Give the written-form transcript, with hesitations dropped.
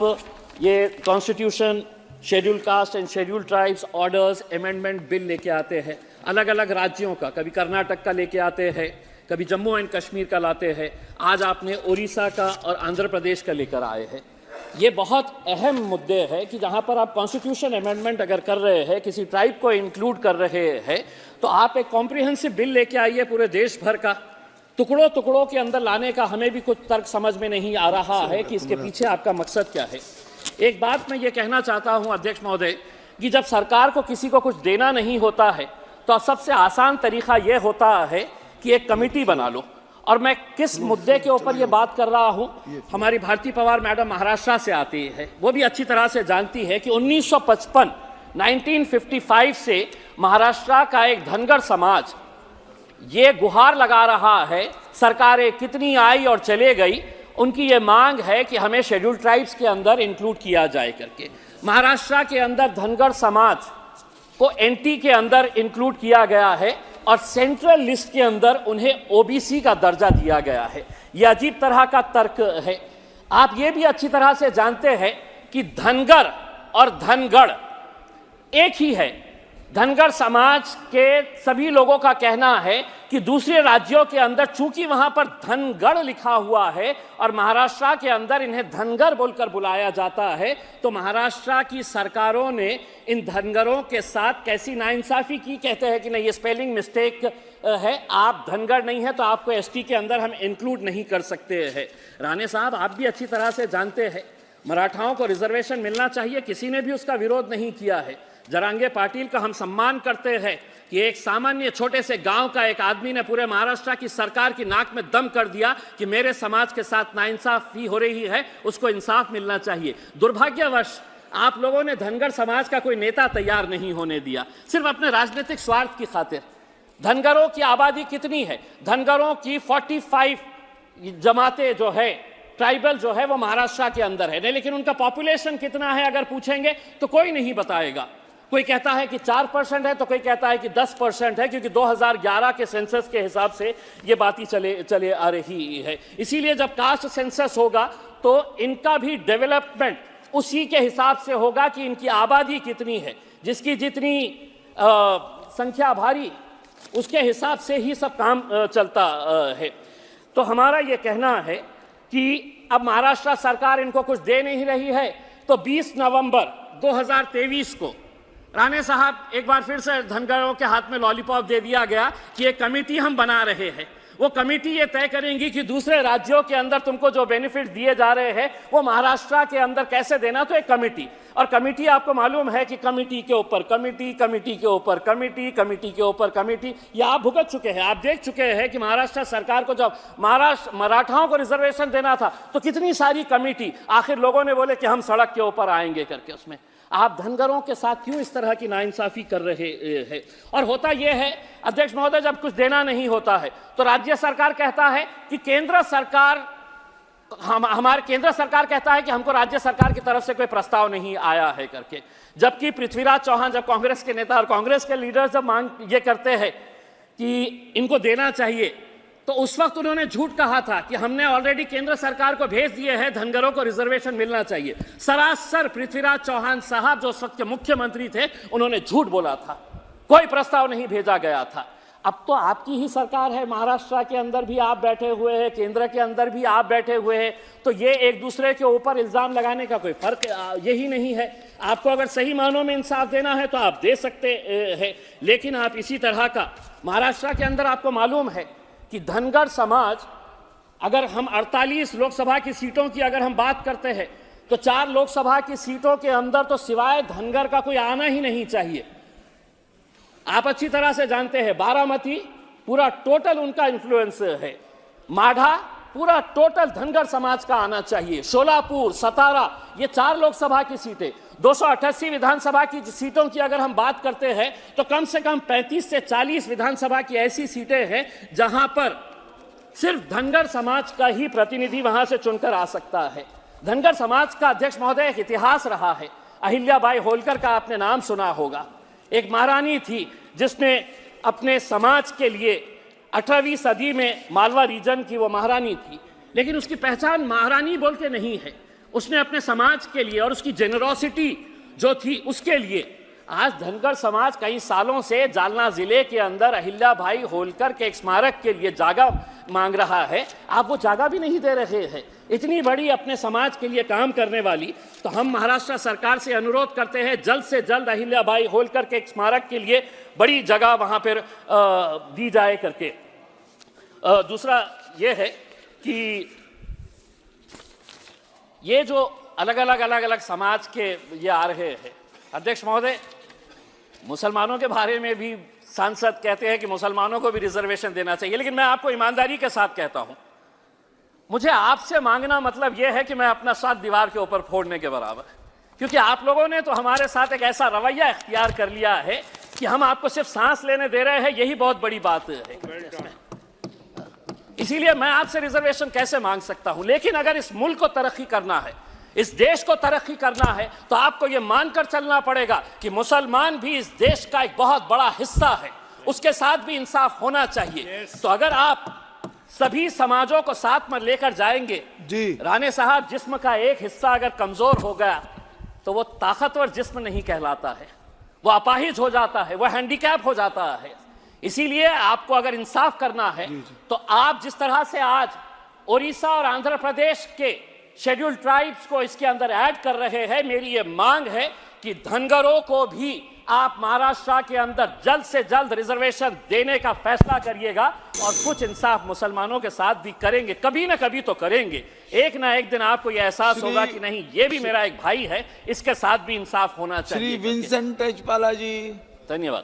ये constitution schedule caste and schedule tribes orders amendment bill लेके आते हैं अलग अलग राज्यों का, कभी कर्नाटक का लेके आते हैं, कभी जम्मू एंड कश्मीर का लाते हैं, आज आपने उड़ीसा का और आंध्र प्रदेश का लेकर आए हैं। ये बहुत अहम मुद्दे हैं कि जहाँ पर आप कॉन्स्टिट्यूशन अमेंडमेंट अगर कर रहे हैं, किसी ट्राइब को इंक्लूड कर रहे हैं, तो आप एक कॉम्प्रिहेंसिव बिल लेके आइए पूरे देश भर का। टुकड़ों टुकड़ों के अंदर लाने का हमें भी कुछ तर्क समझ में नहीं आ रहा है कि इसके पीछे आपका मकसद क्या है। एक बात मैं ये कहना चाहता हूं अध्यक्ष महोदय कि जब सरकार को किसी को कुछ देना नहीं होता है तो सबसे आसान तरीका ये होता है कि एक कमेटी बना लो। और मैं किस मुद्दे के ऊपर ये बात कर रहा हूं, हमारी भारती पवार मैडम महाराष्ट्र से आती है, वो भी अच्छी तरह से जानती है कि 1955 से महाराष्ट्र का एक धनगर समाज ये गुहार लगा रहा है, सरकारें कितनी आई और चले गई, उनकी ये मांग है कि हमें शेड्यूल ट्राइब्स के अंदर इंक्लूड किया जाए करके। महाराष्ट्र के अंदर धनगर समाज को एनटी के अंदर इंक्लूड किया गया है और सेंट्रल लिस्ट के अंदर उन्हें ओबीसी का दर्जा दिया गया है। यह अजीब तरह का तर्क है। आप ये भी अच्छी तरह से जानते हैं कि धनगर और धनगढ़ एक ही है। धनगर समाज के सभी लोगों का कहना है कि दूसरे राज्यों के अंदर चूंकि वहां पर धनगढ़ लिखा हुआ है और महाराष्ट्र के अंदर इन्हें धनगर बोलकर बुलाया जाता है, तो महाराष्ट्र की सरकारों ने इन धनगरों के साथ कैसी नाइंसाफी की। कहते हैं कि नहीं, ये स्पेलिंग मिस्टेक है, आप धनगर नहीं है तो आपको एसटी के अंदर हम इंक्लूड नहीं कर सकते हैं। राणे साहब, आप भी अच्छी तरह से जानते हैं मराठाओं को रिजर्वेशन मिलना चाहिए, किसी ने भी उसका विरोध नहीं किया है। जरांगे पाटिल का हम सम्मान करते हैं कि एक सामान्य छोटे से गांव का एक आदमी ने पूरे महाराष्ट्र की सरकार की नाक में दम कर दिया कि मेरे समाज के साथ नाइंसाफी हो रही है, उसको इंसाफ मिलना चाहिए। दुर्भाग्यवश आप लोगों ने धनगर समाज का कोई नेता तैयार नहीं होने दिया, सिर्फ अपने राजनीतिक स्वार्थ की खातिर। धनगरों की आबादी कितनी है? धनगरों की 45 जमातें जो है, ट्राइबल जो है, वो महाराष्ट्र के अंदर है, नहीं, लेकिन उनका पॉपुलेशन कितना है अगर पूछेंगे तो कोई नहीं बताएगा। कोई कहता है कि 4% है तो कोई कहता है कि 10% है, क्योंकि 2011 के सेंसस के हिसाब से ये बातें चले आ रही है। इसीलिए जब कास्ट सेंसस होगा तो इनका भी डेवलपमेंट उसी के हिसाब से होगा कि इनकी आबादी कितनी है, जिसकी जितनी संख्या भारी उसके हिसाब से ही सब काम चलता है। तो हमारा ये कहना है कि अब महाराष्ट्र सरकार इनको कुछ दे नहीं रही है, तो 20 नवंबर 2023 को राणे साहब एक बार फिर से धनगरों के हाथ में लॉलीपॉप दे दिया गया कि एक कमेटी हम बना रहे हैं। वो कमेटी ये तय करेंगी कि दूसरे राज्यों के अंदर तुमको जो बेनिफिट दिए जा रहे हैं वो महाराष्ट्र के अंदर कैसे देना। तो एक कमेटी, और कमेटी आपको मालूम है कि कमेटी के ऊपर कमेटी, कमेटी के ऊपर कमेटी, कमेटी के ऊपर कमेटी, ये आप भुगत चुके हैं। आप देख चुके हैं कि महाराष्ट्र सरकार को जब मराठाओं को रिजर्वेशन देना था तो कितनी सारी कमेटी, आखिर लोगों ने बोले कि हम सड़क के ऊपर आएंगे करके। उसमें आप धनगरों के साथ क्यों इस तरह की नाइंसाफी कर रहे हैं? और होता यह है अध्यक्ष महोदय, जब कुछ देना नहीं होता है तो राज्य सरकार कहता है कि केंद्र सरकार कहता है कि हमको राज्य सरकार की तरफ से कोई प्रस्ताव नहीं आया है करके। जबकि पृथ्वीराज चौहान, जब कांग्रेस के नेता और कांग्रेस के लीडर जब मांग ये करते हैं कि इनको देना चाहिए, तो उस वक्त उन्होंने झूठ कहा था कि हमने ऑलरेडी केंद्र सरकार को भेज दिए हैं, धनगरों को रिजर्वेशन मिलना चाहिए। सरासर पृथ्वीराज चौहान साहब जो उस वक्त के मुख्यमंत्री थे, उन्होंने झूठ बोला था, कोई प्रस्ताव नहीं भेजा गया था। अब तो आपकी ही सरकार है, महाराष्ट्र के अंदर भी आप बैठे हुए हैं, केंद्र के अंदर भी आप बैठे हुए हैं, तो ये एक दूसरे के ऊपर इल्जाम लगाने का कोई फर्क यही नहीं है। आपको अगर सही मानों में इंसाफ देना है तो आप दे सकते हैं, लेकिन आप इसी तरह का महाराष्ट्र के अंदर आपको मालूम है कि धनगर समाज, अगर हम 48 लोकसभा की सीटों की अगर हम बात करते हैं तो 4 लोकसभा की सीटों के अंदर तो सिवाय धनगर का कोई आना ही नहीं चाहिए। आप अच्छी तरह से जानते हैं बारामती पूरा टोटल उनका इन्फ्लुएंस है, माढ़ा पूरा टोटल धनगर समाज का आना चाहिए, शोलापुर, सतारा, ये 4 लोकसभा की सीटें। 288 विधानसभा की सीटों की अगर हम बात करते हैं तो कम से कम 35 से 40 विधानसभा की ऐसी सीटें हैं जहां पर सिर्फ धनगर समाज का ही प्रतिनिधि वहां से चुनकर आ सकता है। धनगर समाज का अध्यक्ष महोदय एक इतिहास रहा है। अहिल्याबाई होलकर का आपने नाम सुना होगा, एक महारानी थी जिसने अपने समाज के लिए 18वीं सदी में मालवा रीजन की वो महारानी थी, लेकिन उसकी पहचान महारानी बोल के नहीं है, उसने अपने समाज के लिए और उसकी जेनरोसिटी जो थी उसके लिए आज धनगर समाज कई सालों से जालना जिले के अंदर अहिल्याबाई होलकर के एक स्मारक के लिए जगह मांग रहा है। आप वो जगह भी नहीं दे रहे हैं। इतनी बड़ी अपने समाज के लिए काम करने वाली, तो हम महाराष्ट्र सरकार से अनुरोध करते हैं जल्द से जल्द अहिल्याबाई होलकर के एक स्मारक के लिए बड़ी जगह वहां पर दी जाए करके। दूसरा ये है कि ये जो अलग अलग समाज के ये आ रहे हैं, अध्यक्ष महोदय, मुसलमानों के बारे में भी सांसद कहते हैं कि मुसलमानों को भी रिजर्वेशन देना चाहिए, लेकिन मैं आपको ईमानदारी के साथ कहता हूं, मुझे आपसे मांगना मतलब यह है कि मैं अपना साथ दीवार के ऊपर फोड़ने के बराबर है, क्योंकि आप लोगों ने तो हमारे साथ एक ऐसा रवैया इख्तियार कर लिया है कि हम आपको सिर्फ सांस लेने दे रहे हैं, यही बहुत बड़ी बात है। इसीलिए मैं आपसे रिजर्वेशन कैसे मांग सकता हूं, लेकिन अगर इस मुल्क को तरक्की करना है, इस देश को तरक्की करना है, तो आपको यह मानकर चलना पड़ेगा कि मुसलमान भी इस देश का एक बहुत बड़ा हिस्सा है, उसके साथ भी इंसाफ होना चाहिए। तो अगर आप सभी समाजों को साथ में लेकर जाएंगे जी। राणे साहब, जिस्म का एक हिस्सा अगर कमजोर हो गया तो वो ताकतवर जिस्म नहीं कहलाता है, वो अपाहिज हो जाता है, वो हैंडीकैप हो जाता है। इसीलिए आपको अगर इंसाफ करना है तो आप जिस तरह से आज ओडिशा और आंध्र प्रदेश के शेड्यूल्ड ट्राइब्स को इसके अंदर ऐड कर रहे हैं, मेरी ये मांग है कि धनगरों को भी आप महाराष्ट्र के अंदर जल्द से जल्द रिजर्वेशन देने का फैसला करिएगा और कुछ इंसाफ मुसलमानों के साथ भी करेंगे, कभी ना कभी तो करेंगे। एक ना एक दिन आपको यह एहसास होगा कि नहीं, ये भी मेरा एक भाई है, इसके साथ भी इंसाफ होना चाहिए। श्री विंसेंट एच पाला जी, धन्यवाद।